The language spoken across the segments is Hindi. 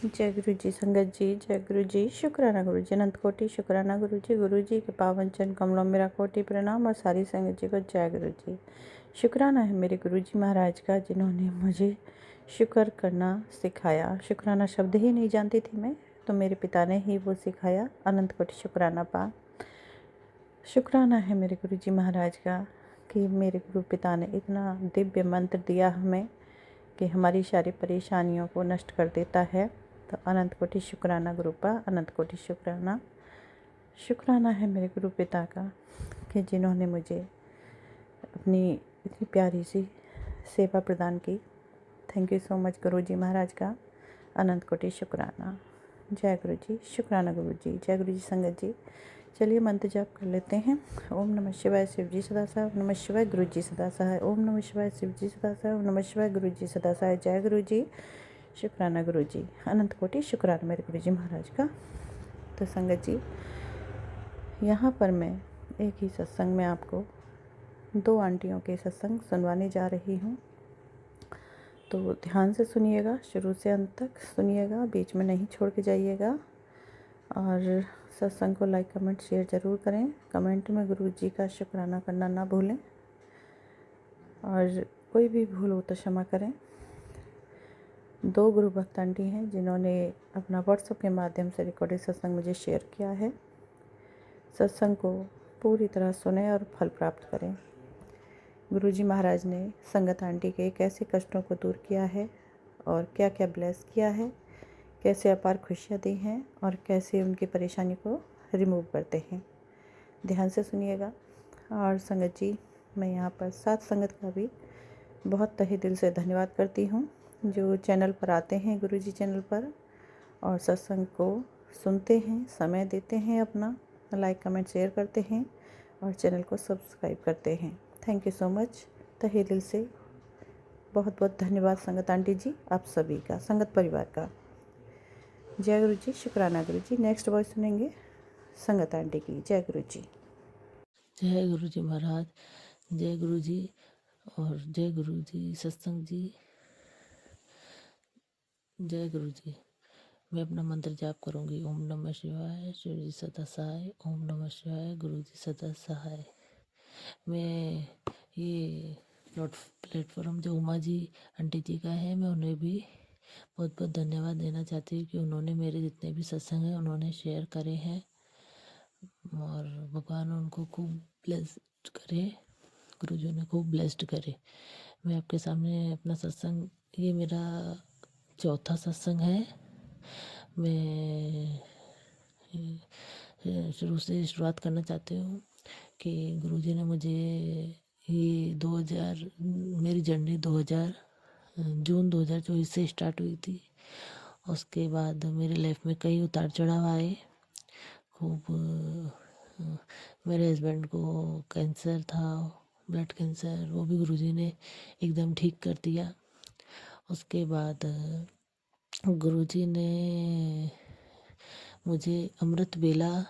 जय गुरु जी। संगत जी, जय गुरु जी। शुक्राना गुरु जी, अनंत कोटि शुक्राना गुरु जी के पावन चरण कमलों में मेरा कोटि प्रणाम और सारी संगत जी को जय गुरु जी। शुक्राना है मेरे गुरु जी महाराज का, जिन्होंने मुझे शुक्र करना सिखाया। शुक्राना शब्द ही नहीं जानती थी मैं, तो मेरे पिता ने ही वो सिखाया। अनंत कोटि शुक्राना पा। शुक्राना है मेरे गुरु जी महाराज का कि मेरे गुरु पिता ने इतना दिव्य मंत्र दिया हमें कि हमारी सारी परेशानियों को नष्ट कर देता है। तो अनंत कोटि शुक्राना गुरुपा, अनंत कोटि शुक्राना। शुक्राना है मेरे गुरु पिता का कि जिन्होंने मुझे अपनी इतनी प्यारी सी सेवा प्रदान की। थैंक यू सो मच गुरु जी महाराज का, अनंत कोटि शुक्राना। जय गुरु जी, शुक्राना गुरु जी। जय गुरु जी। संगत जी, चलिए मंत्र जाप कर लेते हैं। ओम नमः शिवाय शिव जी सदा सहाय, ओम नमः शिवाय गुरु जी सदा सहाय, ओम नमः शिवाय शिव जी सदा सहाय, ओम नमः शिवाय गुरु जी सदा सहाय। जय गुरु जी, शुक्राना गुरु जी, अनंत कोटि शुक्राना मेरे गुरु जी महाराज का। तो संगत जी, यहाँ पर मैं एक ही सत्संग में आपको 2 आंटियों के सत्संग सुनवाने जा रही हूँ। तो ध्यान से सुनिएगा, शुरू से अंत तक सुनिएगा, बीच में नहीं छोड़ के जाइएगा। और सत्संग को लाइक कमेंट शेयर ज़रूर करें। कमेंट में गुरु जी का शुक्राना करना ना भूलें, और कोई भी भूल हो तो क्षमा करें। 2 गुरु भक्त आंटी हैं जिन्होंने अपना व्हाट्सएप के माध्यम से रिकॉर्डेड सत्संग मुझे शेयर किया है। सत्संग को पूरी तरह सुने और फल प्राप्त करें। गुरु जी महाराज ने संगत आंटी के कैसे कष्टों को दूर किया है और क्या क्या ब्लेस किया है, कैसे अपार खुशियाँ दी हैं और कैसे उनकी परेशानी को रिमूव करते हैं। ध्यान से सुनिएगा। और संगत जी, मैं यहाँ पर साथ संगत का भी बहुत तहे दिल से धन्यवाद करती हूँ, जो चैनल पर आते हैं, गुरु जी चैनल पर, और सत्संग को सुनते हैं, समय देते हैं, अपना लाइक कमेंट शेयर करते हैं और चैनल को सब्सक्राइब करते हैं। Thank you so much. तहे दिल से बहुत बहुत धन्यवाद संगत आंटी जी, आप सभी का, संगत परिवार का। जय गुरु जी, शुक्राना गुरु जी। नेक्स्ट वॉइस सुनेंगे संगत आंटी की। जय गुरु जी। जय गुरु जी महाराज, जय गुरु जी और जय गुरु जी सत्संग जी। जय गुरु जी। मैं अपना मंत्र जाप करूंगी। ओम नमः शिवाय, शिव जी सदा सहाय, ओम नमः शिवाय, गुरु जी सदा सहाय। मैं ये प्लेटफॉर्म जो उमा जी आंटी जी का है, मैं उन्हें भी बहुत बहुत धन्यवाद देना चाहती हूँ कि उन्होंने मेरे जितने भी सत्संग हैं उन्होंने शेयर करे हैं, और भगवान उनको खूब ब्लेस करे, गुरुजी ने खूब ब्लेस्ड करे। मैं आपके सामने अपना सत्संग, ये मेरा चौथा सत्संग है। मैं शुरू से शुरुआत करना चाहती हूँ कि गुरुजी ने मुझे ये 2000, मेरी जर्नी 2000 जून 2024 से स्टार्ट हुई थी। उसके बाद मेरी लाइफ में कई उतार चढ़ाव आए। खूब मेरे हस्बैंड को कैंसर था, ब्लड कैंसर, वो भी गुरुजी ने एकदम ठीक कर दिया। उसके बाद गुरुजी ने मुझे अमृत वेला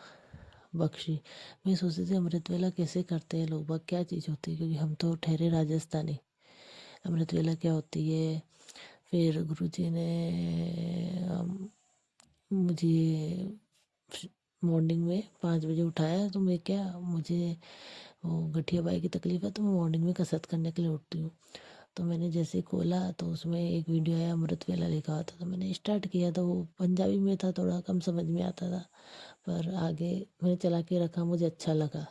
बख्शी। मैं सोचती थी अमृत वेला कैसे करते हैं लोग बाग, क्या चीज़ होती है, क्योंकि हम तो ठहरे राजस्थानी। अमृत वेला क्या होती है। फिर गुरुजी ने मुझे मॉर्निंग में 5 बजे उठाया। तो मैं क्या, मुझे वो गठिया बाई की तकलीफ़ है, तो मैं मॉर्निंग में कसरत करने के लिए उठती हूँ। तो मैंने जैसे खोला तो उसमें एक वीडियो आया, अमृत वेला लिखा हुआ था। तो मैंने स्टार्ट किया। तो वो पंजाबी में था, थोड़ा कम समझ में आता था, पर आगे मैंने चला के रखा, मुझे अच्छा लगा।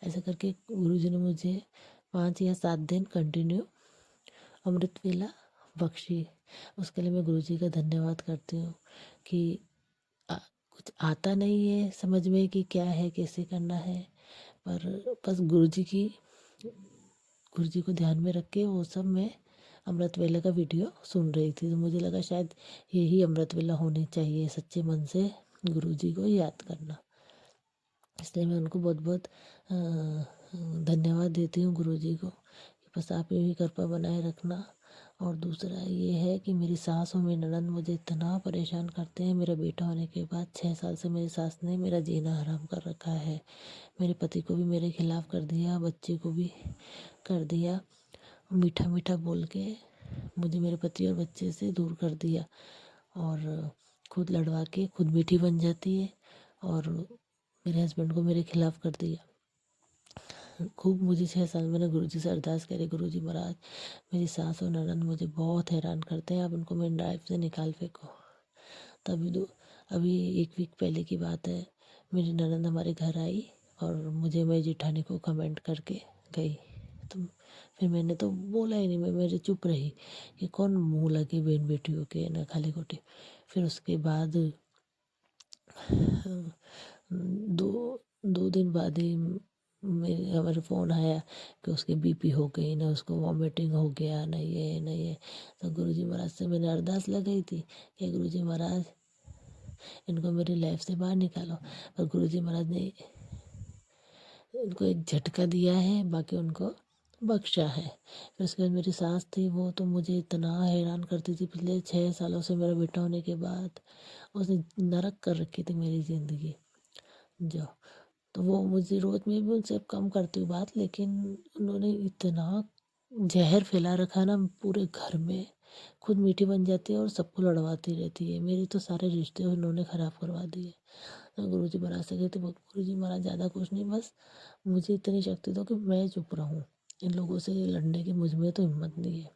ऐसा करके गुरुजी ने मुझे 5 या 7 दिन कंटिन्यू अमृत वेला बख्शी। उसके लिए मैं गुरुजी का धन्यवाद करती हूँ कि कुछ आता नहीं है समझ में कि क्या है, कैसे करना है, पर बस गुरुजी को ध्यान में रख के वो सब मैं अमृत वेला का वीडियो सुन रही थी। तो मुझे लगा शायद यही अमृत वेला होनी चाहिए, सच्चे मन से गुरुजी को याद करना। इसलिए मैं उनको बहुत बहुत धन्यवाद देती हूँ गुरुजी को, कि बस आप यही कृपा बनाए रखना। और दूसरा ये है कि मेरी सास और मेरी ननद मुझे इतना परेशान करते हैं। मेरा बेटा होने के बाद 6 साल से मेरी सास ने मेरा जीना हराम कर रखा है। मेरे पति को भी मेरे खिलाफ़ कर दिया, बच्चे को भी कर दिया। मीठा मीठा बोल के मुझे मेरे पति और बच्चे से दूर कर दिया। और खुद लड़वा के खुद मीठी बन जाती है और मेरे हस्बैंड को मेरे खिलाफ कर दिया। खूब मुझे 6 साल मैंने गुरुजी से अरदास करी, गुरुजी महाराज मेरी सास और ननद मुझे बहुत हैरान करते हैं, आप उनको मेरी लाइफ से निकाल फेंको। अभी 1 वीक पहले की बात है, मेरी ननद हमारे घर आई और मुझे मेरी जेठानी को कमेंट करके गई। तो फिर मैंने तो बोला ही नहीं, मैं मेरे चुप रही कि कौन मुंह लगे बहन बेटियों के ना खाली खोटी। फिर उसके बाद दो 2 दिन बाद ही मेरे हमारे फ़ोन आया कि उसकी बीपी हो गई, ना उसको वॉमिटिंग हो गया, ना ये। तो गुरुजी महाराज से मैंने अरदास लगाई थी कि गुरुजी महाराज इनको मेरी लाइफ से बाहर निकालो। और गुरुजी महाराज ने उनको एक झटका दिया है, बाकी उनको बख्शा है। फिर उसके बाद मेरी सास थी, वो तो मुझे इतना हैरान करती थी पिछले 6 सालों से मेरा बेटा होने के बाद। उसने नरक कर रखी थी मेरी ज़िंदगी जो। तो वो मुझे रोज़ में भी उनसे कम करती हूँ बात, लेकिन उन्होंने इतना जहर फैला रखा ना पूरे घर में, खुद मीठी बन जाती है और सबको लड़वाती रहती है। मेरे तो सारे रिश्ते उन्होंने ख़राब करवा दिए। तो गुरुजी महाराज से कहती, गुरुजी महाराज ज़्यादा कुछ नहीं, बस मुझे इतनी शक्ति दो कि मैं चुप रहूं, इन लोगों से लड़ने की मुझ में तो हिम्मत नहीं है।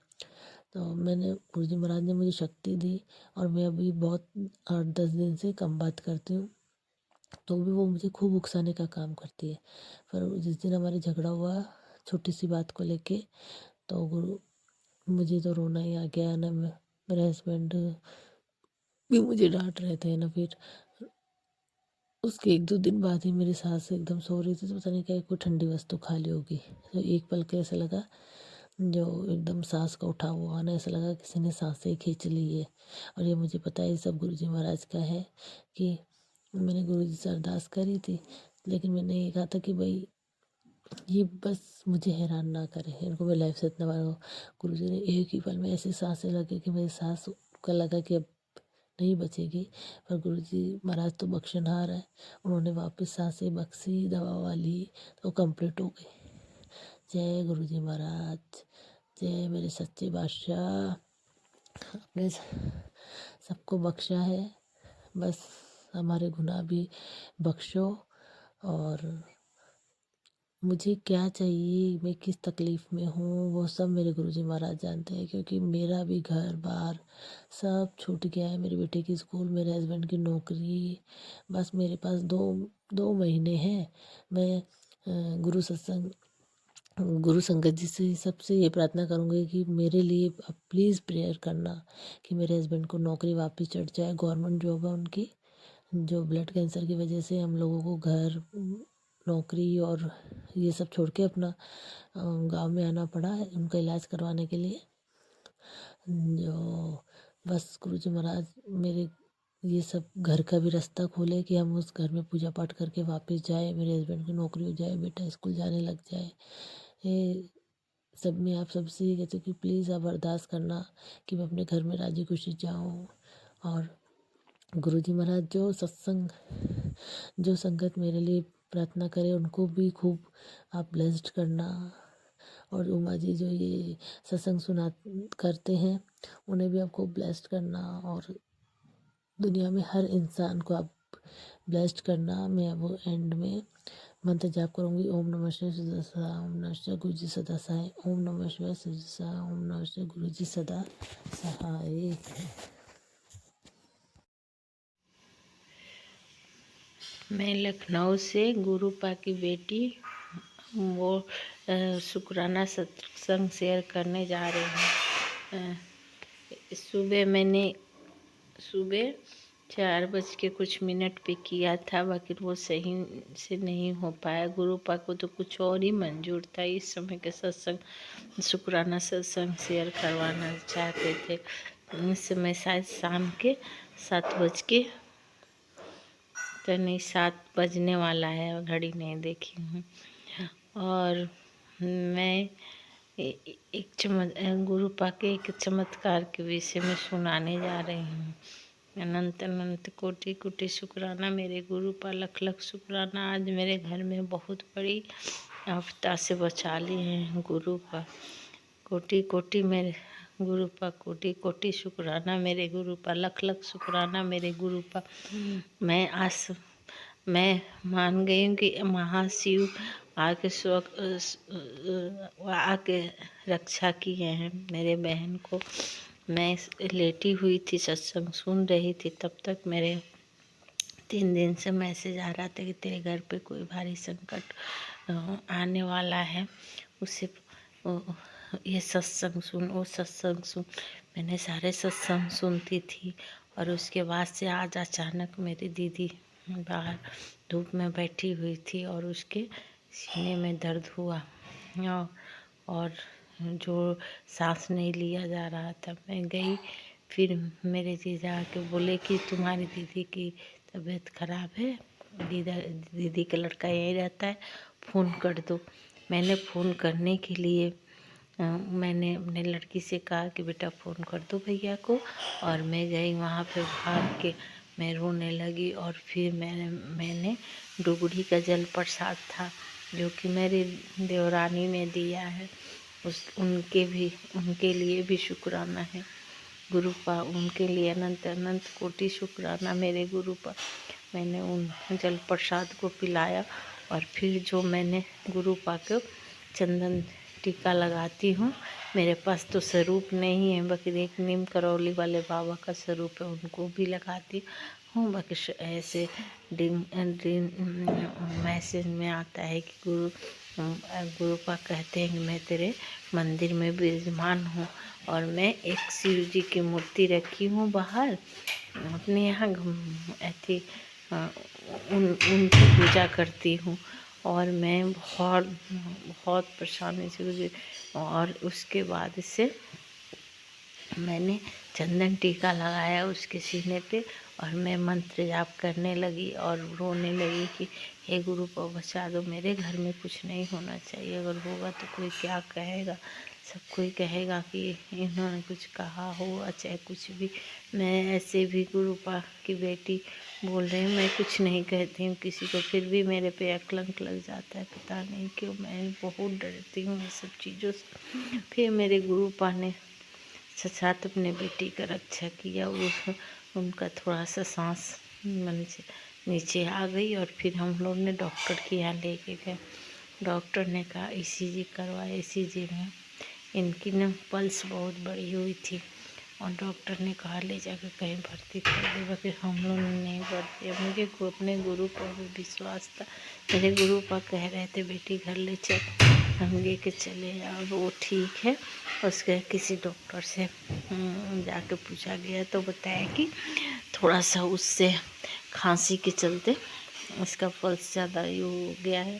तो मैंने गुरुजी महाराज ने मुझे शक्ति दी और मैं अभी बहुत 8-10 दिन से कम बात करती हूँ, तो भी वो मुझे खूब उकसाने का काम करती है। पर जिस दिन हमारे झगड़ा हुआ छोटी सी बात को लेके, तो मुझे तो रोना ही आ गया ना। मेरे हस्बैंड भी मुझे डांट रहे थे ना। फिर उसके 1-2 दिन बाद ही मेरी सास एकदम सो रही थी, तो पता नहीं क्या कोई ठंडी वस्तु खा ली होगी। तो एक पल के ऐसा लगा जो एकदम सांस का उठा हुआ ना, ऐसा लगा किसी ने सांसें खींच ली है। और ये मुझे पता है ये सब गुरुजी महाराज का है कि मैंने गुरुजी से अरदास करी थी, लेकिन मैंने ये कहा था कि भाई ये बस मुझे हैरान ना करे, इनको मैं लाइफ से इतना बार। गुरुजी ने एक ही पल में ऐसी सांसें लगी कि मेरी सांस को लगा कि अब नहीं बचेगी। पर गुरुजी महाराज तो बख्शनहार है, उन्होंने वापस सांसें बख्शी, दवा वाली, तो कंप्लीट हो गई। जय गुरुजी महाराज, जय मेरे सच्चे बादशाह। आपने सबको बख्शा है, बस हमारे गुनाह भी बख्शो। और मुझे क्या चाहिए, मैं किस तकलीफ़ में हूँ, वो सब मेरे गुरुजी महाराज जानते हैं, क्योंकि मेरा भी घर बार सब छूट गया है। मेरे बेटे की स्कूल, मेरे हस्बैंड की नौकरी, बस मेरे पास 2 महीने हैं। मैं गुरु संगत जी से सबसे ये प्रार्थना करूँगी कि मेरे लिए आप प्लीज़ प्रेयर करना कि मेरे हस्बैंड को नौकरी वापस चढ़ जाए। गवर्नमेंट जॉब है उनकी, जो ब्लड कैंसर की वजह से हम लोगों को घर, नौकरी और ये सब छोड़ के अपना गांव में आना पड़ा है उनका इलाज करवाने के लिए। जो बस गुरुजी महाराज मेरे ये सब घर का भी रास्ता खोले कि हम उस घर में पूजा पाठ करके वापस जाए, मेरे हस्बैंड की नौकरी हो जाए, बेटा स्कूल जाने लग जाए। ये सब में आप सबसे ये कहती हूँ कि प्लीज़ आप अरदास करना कि मैं अपने घर में राजी खुशी जाऊँ। और गुरुजी महाराज जो संगत मेरे लिए प्रार्थना करे उनको भी खूब आप ब्लेस्ड करना। और उमा जी जो ये सत्संग सुना करते हैं उन्हें भी आपको ब्लेस्ड करना, और दुनिया में हर इंसान को आप ब्लेस्ड करना। मैं वो एंड में मंत्र जाप करूँगी, ओम नमः शिवाय सदा, ओम नमः शिवाय गुरु जी सदा सहाय, ओम नमः शिवाय सदा, ओम नमः शिवाय गुरु जी सदा सहाय। मैं लखनऊ से गुरुपा की बेटी वो शुक्राना सत्संग शेयर करने जा रही हूँ। सुबह 4:00 पे किया था, बाकी वो सही से नहीं हो पाया। गुरुपा को तो कुछ और ही मंजूर था, इस समय के सत्संग शुक्राना सत्संग शेयर करवाना चाहते थे। इस समय शायद शाम के 7 तो नहीं 7 बजने वाला है, घड़ी नहीं देखी हूँ। और मैं गुरुपा के एक चमत्कार के विषय में सुनाने जा रही हूँ। अनंत अनंत कोटि कोटि शुक्राना मेरे गुरुपा, लख लख शुक्राना। आज मेरे घर में बहुत बड़ी आफत से बचा लिए हैं गुरुपा। कोटि कोटि मेरे गुरुपा कोटि कोटि शुक्राना मेरे गुरुपा, लख लख शुक्राना मेरे गुरुपा। मैं मान गई हूँ कि महाशिव आके आके रक्षा किए हैं मेरे बहन को। मैं लेटी हुई थी, सत्संग सुन रही थी, तब तक मेरे 3 दिन से मैसेज आ रहा था कि तेरे घर पे कोई भारी संकट आने वाला है, उसे ये सत्संग सुन, वो सत्संग सुन। मैंने सारे सत्संग सुनती थी और उसके बाद से आज अचानक मेरी दीदी बाहर धूप में बैठी हुई थी और उसके सीने में दर्द हुआ और जो सांस नहीं लिया जा रहा था। मैं गई, फिर मेरे जीजा आके बोले कि तुम्हारी दीदी की तबीयत खराब है, दीदी का लड़का यहीं रहता है, फ़ोन कर दो। मैंने फ़ोन करने के लिए मैंने अपने लड़की से कहा कि बेटा फ़ोन कर दो भैया को, और मैं गई वहाँ पे भाग के मैं रोने लगी। और फिर मैंने डुगरी का जल प्रसाद था जो कि मेरी देवरानी ने दिया है, उनके लिए भी शुक्राना है गुरुपा, उनके लिए अनंत अनंत कोटि शुक्राना मेरे गुरुपा। मैंने उन जल प्रसाद को पिलाया और फिर जो मैंने गुरुपा को चंदन टीका लगाती हूँ। मेरे पास तो स्वरूप नहीं है, बाकी एक नीम करौली वाले बाबा का स्वरूप है, उनको भी लगाती हूँ। बाकी ऐसे मैसेज में आता है कि गुरुपा कहते हैं कि मैं तेरे मंदिर में विराजमान हूँ और मैं एक शिव जी की मूर्ति रखी हूँ बाहर अपने यहाँ ऐसी उनकी पूजा करती हूँ। और मैं बहुत बहुत परेशानी से गुजरी और उसके बाद से मैंने चंदन टीका लगाया उसके सीने पे और मैं मंत्र जाप करने लगी और रोने लगी कि हे गुरुपा बचा दो, मेरे घर में कुछ नहीं होना चाहिए, अगर होगा तो कोई क्या कहेगा, सब कोई कहेगा कि इन्होंने कुछ कहा होगा, चाहे कुछ भी। मैं ऐसे भी गुरुपा की बेटी बोल रही हूँ, मैं कुछ नहीं कहती हूँ किसी को, फिर भी मेरे पे अकलंक लग जाता है, पता नहीं क्यों। मैं बहुत डरती हूँ ये सब चीज़ों से। फिर मेरे गुरुपा ने साथ अपने बेटी का रक्षा किया, उनका थोड़ा सा सांस मन से नीचे आ गई और फिर हम लोग ने डॉक्टर के यहाँ लेके गए। डॉक्टर ने कहा ईसीजी करवाए, ईसीजी में इनकी न पल्स बहुत बड़ी हुई थी और डॉक्टर ने कहा ले जाकर कहीं भर्ती कर देगा, फिर हम लोग ने नहीं भर्ती। मुझे अपने गुरु पर भी विश्वास था, मेरे गुरु पर कह रहे थे बेटी घर ले चल, हम लेके चले और वो ठीक है। उसके किसी डॉक्टर से जाके पूछा गया तो बताया कि थोड़ा सा उससे खांसी के चलते इसका पल्स ज़्यादा हो गया है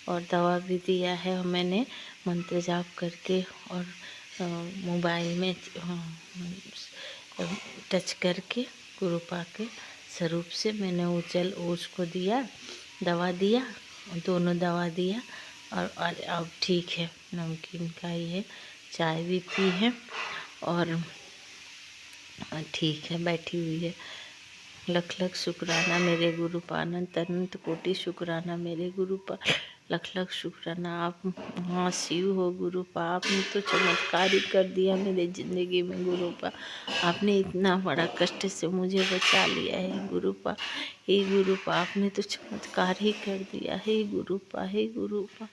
और दवा भी दिया है मैंने मंत्र जाप करके और मोबाइल में टच करके गुरुपा के स्वरूप से मैंने वो जल उसको दिया, दवा दिया, दोनों दवा दिया और अब ठीक है। नमकीन खाई है, चाय भी पी है और ठीक है, बैठी हुई है। लख लख शुक्राना मेरे गुरुपा, अनंत अनंत कोटि शुक्राना मेरे गुरुपा, लख लख शुक्राना। आप हाँ शिव हो गुरुपा, आपने तो चमत्कार ही कर दिया मेरे ज़िंदगी में गुरुपा। आपने इतना बड़ा कष्ट से मुझे बचा लिया है गुरुपा। हे गुरुपा आपने तो चमत्कार ही कर दिया है गुरुपा, हे गुरुपा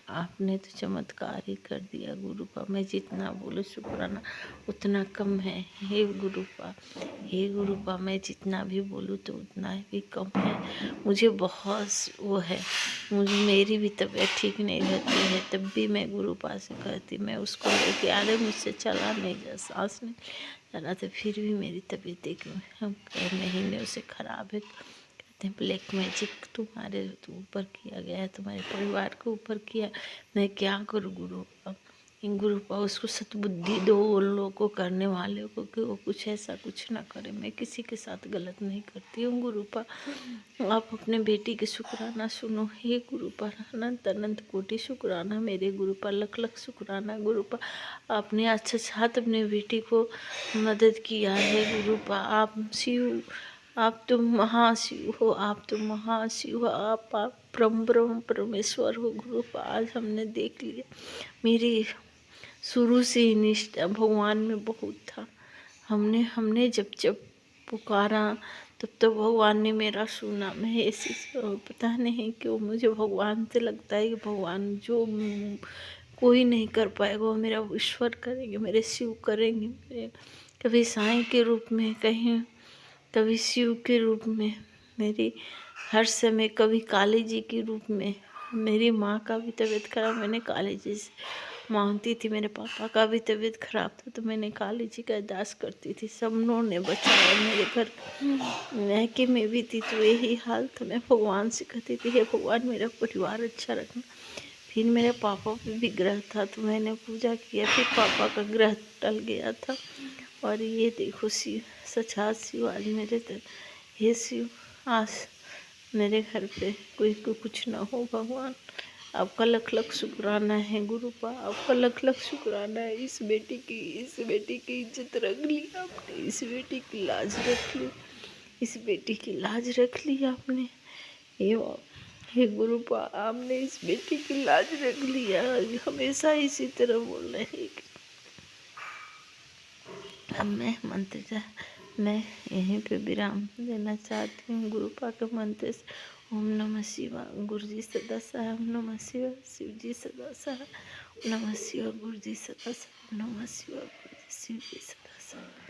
आपने तो चमत्कार ही कर दिया गुरुपा। मैं जितना बोलूँ शुक्राना उतना कम है हे गुरुपा। हे गुरुपा मैं जितना भी बोलूँ तो उतना भी कम है। मुझे बहुत वो है, मेरी भी तबीयत ठीक नहीं रहती है, तब भी मैं गुरुपा से कहती, मैं उसको लेके आ रही, मुझसे चला नहीं जा, सांस नहीं चला, तो फिर भी मेरी तबीयत एक महीने से खराब है। कहते हैं ब्लैक मैजिक तुम्हारे ऊपर किया गया है, तुम्हारे परिवार के ऊपर किया। मैं क्या करूँ गुरुपा, गुरुपा उसको सद्बुद्धि दो उन लोगों को, करने वाले को, कि वो कुछ ऐसा कुछ ना करे। मैं किसी के साथ गलत नहीं करती हूँ गुरुपा। आप अपने बेटी के शुक्राना सुनो हे गुरुपा, अनंत अनंत कोटि शुक्राना मेरे गुरुपा, लख लख शुक्राना गुरुपा। आपने अच्छा साथ अपने बेटी को मदद किया है गुरुपा। आप शिव, आप तो महाशिव हो, आप तो महाशिव हो, आप परम ब्रह्म परमेश्वर हो गुरुपा। आज हमने देख लिया, मेरी शुरू से ही निष्ठा भगवान में बहुत था। हमने हमने जब जब पुकारा तब तो भगवान ने मेरा सुना। मैं ऐसी पता नहीं क्यों मुझे भगवान से लगता है कि भगवान जो कोई नहीं कर पाएगा वो मेरा ईश्वर करेंगे, मेरे शिव करेंगे। मेरे कभी साईं के रूप में, कहीं कभी शिव के रूप में, मेरी हर समय कभी काली जी के रूप में। मेरी माँ का भी तबीयत खराब, मैंने काली जी से मांगती थी। मेरे पापा का भी तबीयत खराब था तो मैंने काली जी का अरदास करती थी। सब लोगों ने बचाया। मेरे घर मैके में भी थी तो यही हाल था। मैं भगवान से कहती थी, हे भगवान मेरा परिवार अच्छा रखना। फिर मेरे पापा पे भी ग्रह था तो मैंने पूजा किया, फिर पापा का ग्रह टल गया था। और ये देखो शिव, सच्चा शिव आज मेरे तर, हे शिव आज मेरे घर पे कोई को कुछ ना हो। भगवान आपका लख लख शुक्राना है। गुरुपा आपका लख लख शुक्राना है। इस बेटी की इज्जत रख ली आपने, इस बेटी की लाज रख ली, इस बेटी की लाज रख ली आपने। हे गुरुपा आपने इस बेटी की लाज रख लिया। हमेशा इसी तरह बोल रहे हैं। अब मैं यहीं पे विराम देना चाहती हूँ गुरुपा के मंत्र से। ओम नमः शिवाय। गुरु जी सदा सहाय। ओम नमः शिवाय। शिव जी सदा सहाय। ओम नमः शिवाय। गुरु जी सदा सहाय। ओम नमः शिवाय। गुरु जी शिव जी सदा सहाय।